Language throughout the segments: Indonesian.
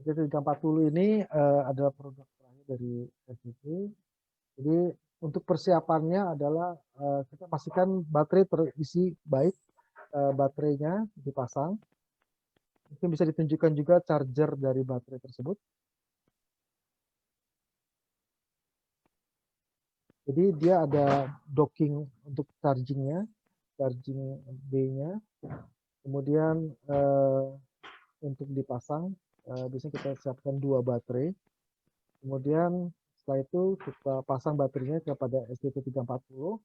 STT340 ini adalah produk terakhir dari STT. Jadi untuk persiapannya adalah kita pastikan baterai terisi baik, baterainya dipasang. Mungkin bisa ditunjukkan juga charger dari baterai tersebut. Jadi dia ada docking untuk chargingnya, charging B-nya. Kemudian untuk dipasang, biasanya kita siapkan 2 baterai. Kemudian setelah itu kita pasang baterainya kepada STT340,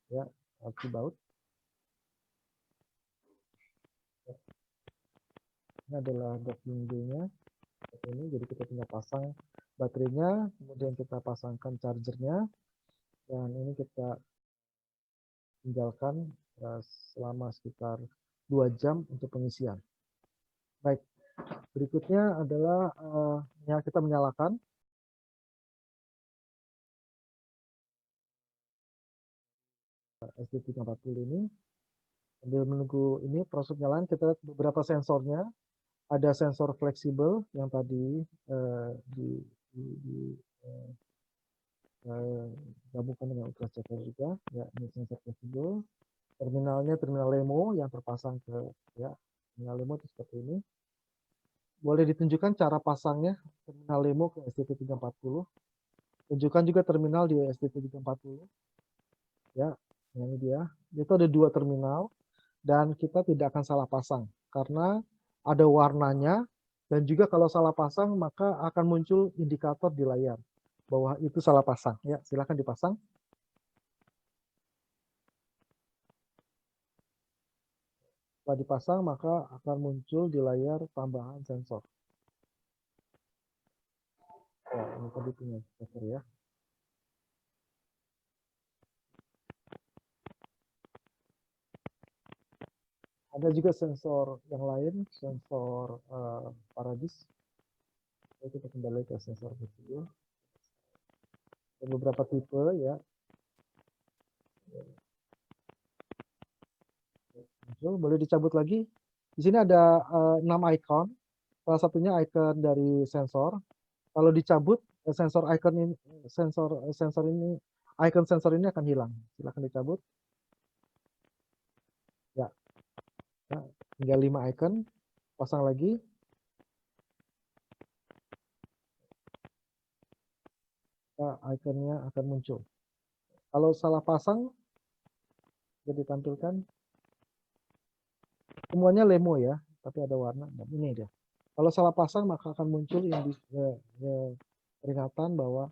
ya, LC baut. Ini adalah docking B-nya. Ini jadi kita tinggal pasang baterainya, kemudian kita pasangkan chargernya, dan ini kita tinggalkan selama sekitar 2 jam untuk pengisian. Baik, berikutnya adalah kita menyalakan STT340 ini. Sambil menunggu ini proses penyalaan, kita lihat beberapa sensornya. Ada sensor fleksibel yang tadi gabungkan dengan ultrachecker juga, ya, ini sensor fleksibel. Terminalnya terminal LEMO yang terpasang ke, ya, terminal LEMO itu seperti ini. Boleh ditunjukkan cara pasangnya terminal LEMO ke STT340. Tunjukkan juga terminal di STT340. Ya, ini dia. Itu ada 2 terminal dan kita tidak akan salah pasang karena ada warnanya, dan juga kalau salah pasang maka akan muncul indikator di layar bahwa itu salah pasang. Ya, silakan dipasang. Setelah dipasang maka akan muncul di layar tambahan sensor. Oh, ini tadi punya sensor ya. Ada juga sensor yang lain, sensor paradis. Kita kembali ke sensor video. Ada beberapa tipe ya. Boleh dicabut lagi. Di sini ada 6 icon. Salah satunya icon dari sensor. Kalau dicabut sensor icon ini, sensor ini, icon sensor ini akan hilang. Silakan dicabut. Ya. Nah, tinggal 5 icon. Pasang lagi. Nah, iconnya akan muncul. Kalau salah pasang, jadi ditampilkan. Semuanya LEMO ya, tapi ada warna. Nah, ini dia. Kalau salah pasang maka akan muncul yang peringatan bahwa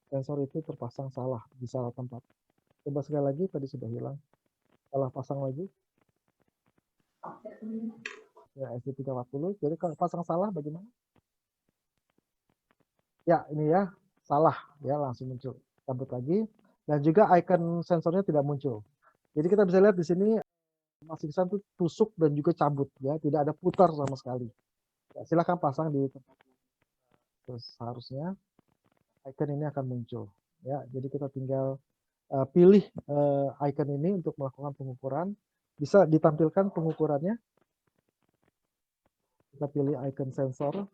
sensor itu terpasang salah di salah tempat. Coba sekali lagi, tadi sudah hilang. Salah pasang lagi. Ya, ST340. Jadi kalau pasang salah bagaimana? Ya, ini ya, salah ya, langsung muncul. Cabut lagi. Dan juga icon sensornya tidak muncul. Jadi kita bisa lihat di sini masing-masing itu tusuk dan juga cabut ya, tidak ada putar sama sekali. Ya, silahkan pasang di tempat. Terus seharusnya icon ini akan muncul ya. Jadi kita tinggal pilih icon ini untuk melakukan pengukuran. Bisa ditampilkan pengukurannya. Kita pilih icon sensor.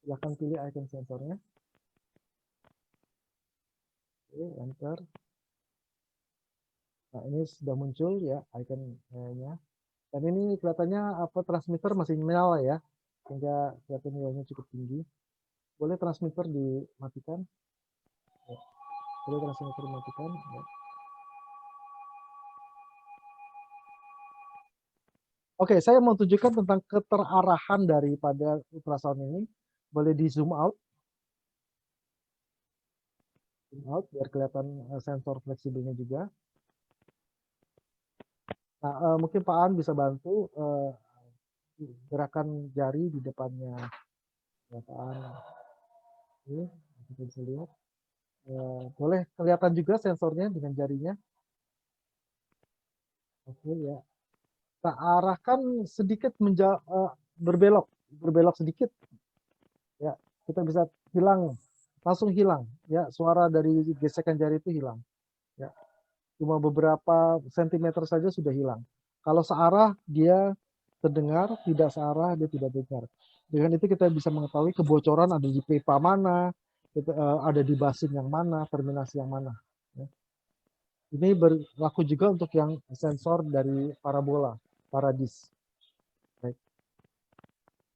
Silahkan pilih icon sensornya. Oke, enter. Nah, ini sudah muncul ya iconnya. Dan ini kelihatannya transmitter masih menyala ya, sehingga kelihatan nilainya cukup tinggi. Boleh transmitter dimatikan. Ya. Boleh transmitter dimatikan. Ya. Oke, saya mau tunjukkan tentang keterarahan daripada ultrasound ini. Boleh di zoom out. Zoom out biar kelihatan sensor fleksibelnya juga. Nah, mungkin Pak An bisa bantu gerakan jari di depannya ya, Pak An. Ini kita bisa lihat. Boleh kelihatan juga sensornya dengan jarinya. Oke ya. Kita arahkan sedikit berbelok sedikit. Ya, kita bisa langsung hilang. Ya, suara dari gesekan jari itu hilang. Ya, cuma beberapa sentimeter saja sudah hilang. Kalau searah dia terdengar, tidak searah dia tidak dengar. Dengan itu kita bisa mengetahui kebocoran ada di pipa mana, ada di basin yang mana, terminasi yang mana. Ya. Ini berlaku juga untuk yang sensor dari parabola, paradis. Baik.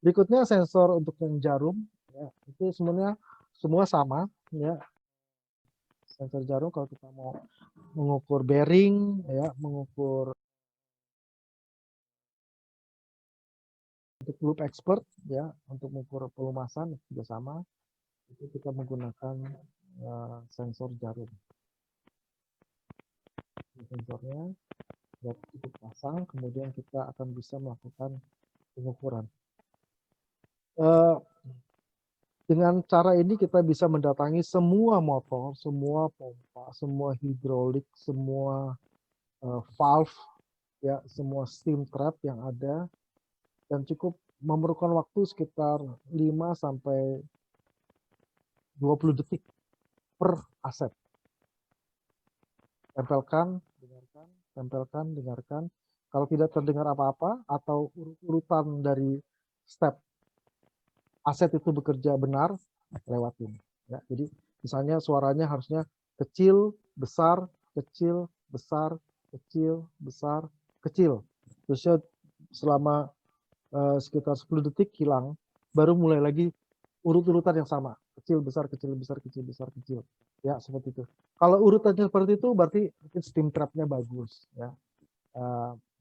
Berikutnya sensor untuk yang jarum, ya, itu semuanya semua sama, ya. Sensor jarum kalau kita mau mengukur bearing, ya, mengukur untuk loop expert, ya, untuk mengukur pelumasan juga sama. Itu kita menggunakan sensor jarum. Sensornya sudah cukup pasang, kemudian kita akan bisa melakukan pengukuran. Dengan cara ini kita bisa mendatangi semua motor, semua pompa, semua hidrolik, semua valve, ya, semua steam trap yang ada, dan cukup memerlukan waktu sekitar 5 sampai 20 detik per aset. Tempelkan, dengarkan, tempelkan, dengarkan. Kalau tidak terdengar apa-apa atau urutan dari step aset itu bekerja benar, lewatin. Ya, jadi misalnya suaranya harusnya kecil, besar, kecil, besar, kecil, besar, kecil. Terusnya selama sekitar 10 detik hilang, baru mulai lagi urut-urutan yang sama. Kecil, besar, kecil, besar, kecil, besar, kecil. Ya, seperti itu. Kalau urutannya seperti itu, berarti steam trap-nya bagus. Ya.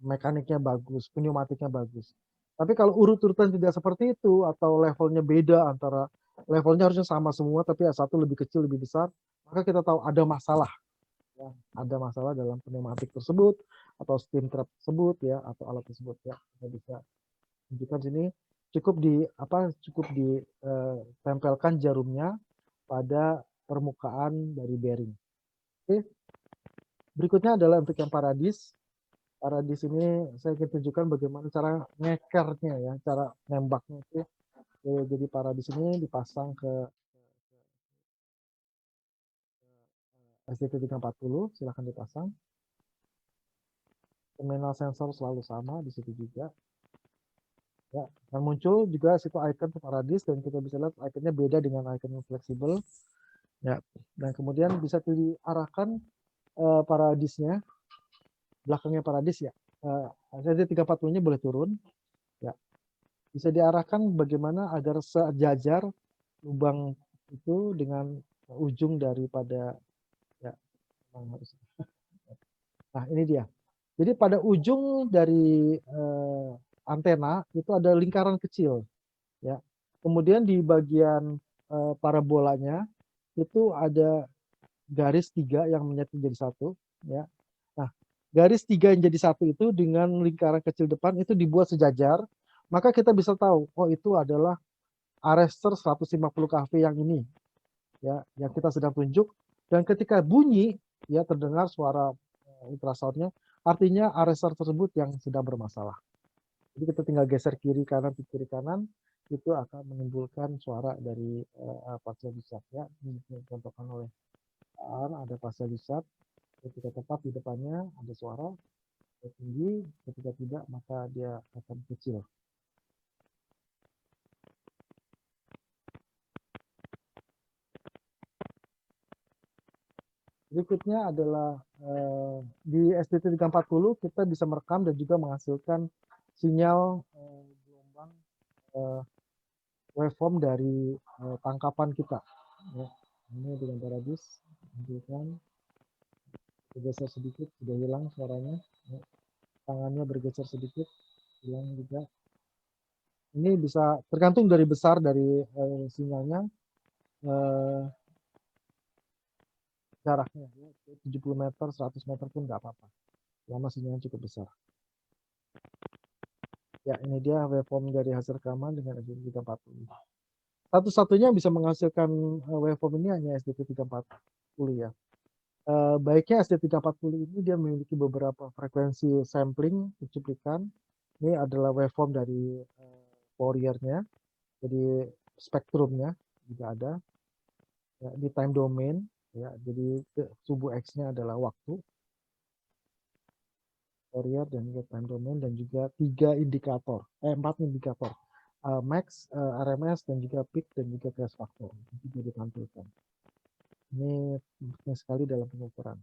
Mekaniknya bagus, pneumatiknya bagus. Tapi kalau urut-urutan tidak seperti itu, atau levelnya beda antara levelnya harusnya sama semua, tapi satu lebih kecil, lebih besar, maka kita tahu ada masalah. Ya, ada masalah dalam pneumatik tersebut, atau steam trap tersebut, ya, atau alat tersebut. Ya, kita bisa tunjukkan sini. Cukup ditempelkan jarumnya pada permukaan dari bearing. Oke. Berikutnya adalah untuk yang paradis. Paradis ini saya ingin tunjukkan bagaimana cara ngekernya, ya, cara nembaknya itu. Jadi paradis ini dipasang ke SDT340, silahkan dipasang. Terminal sensor selalu sama di situ juga. Ya, dan muncul juga situ icon paradis, dan kita bisa lihat iconnya beda dengan icon yang fleksibel. Ya, dan kemudian bisa diarahkan paradisnya, belakangnya paradis, ya. SDT340-nya boleh turun. Ya, bisa diarahkan bagaimana agar sejajar lubang itu dengan ujung daripada, ya, nah ini dia. Jadi pada ujung dari antena itu ada lingkaran kecil, ya. Kemudian di bagian parabolanya itu ada garis 3 yang menyatu jadi satu, ya. Nah, garis 3 yang jadi satu itu dengan lingkaran kecil depan itu dibuat sejajar, maka kita bisa tahu, oh itu adalah arrester 150 kV yang ini, ya, yang kita sedang tunjuk. Dan ketika bunyi, ya, terdengar suara ultrasoundnya, artinya arrester tersebut yang sedang bermasalah. Jadi kita tinggal geser kiri kanan, itu akan menimbulkan suara dari pasca disat, ya. Ini dicontohkan oleh ada pasca disat, ketika tepat di depannya ada suara tinggi, ketika tidak maka dia akan kecil. Berikutnya adalah di SDT340 kita bisa merekam dan juga menghasilkan sinyal gelombang waveform dari tangkapan kita. Ya. Ini dengan paradis, bergeser sedikit, sudah hilang suaranya. Ya. Tangannya bergeser sedikit, hilang juga. Ini bisa tergantung dari besar dari sinyalnya. Jaraknya, ya, 70 meter, 100 meter pun nggak apa-apa. Lama sinyalnya cukup besar. Ya, ini dia waveform dari hasil rekaman dengan SDT340. Satu-satunya bisa menghasilkan waveform ini hanya SDT340, ya. Baiknya SDT340 ini dia memiliki beberapa frekuensi sampling, cuplikan. Ini adalah waveform dari Fouriernya, jadi spektrumnya juga ada. Ya, di time domain, ya, jadi subuh X-nya adalah waktu. Fourier dan juga time domain dan juga 4 indikator. Max, RMS dan juga peak dan juga crash factor juga ditampilkan. Ini penting sekali dalam pengukuran.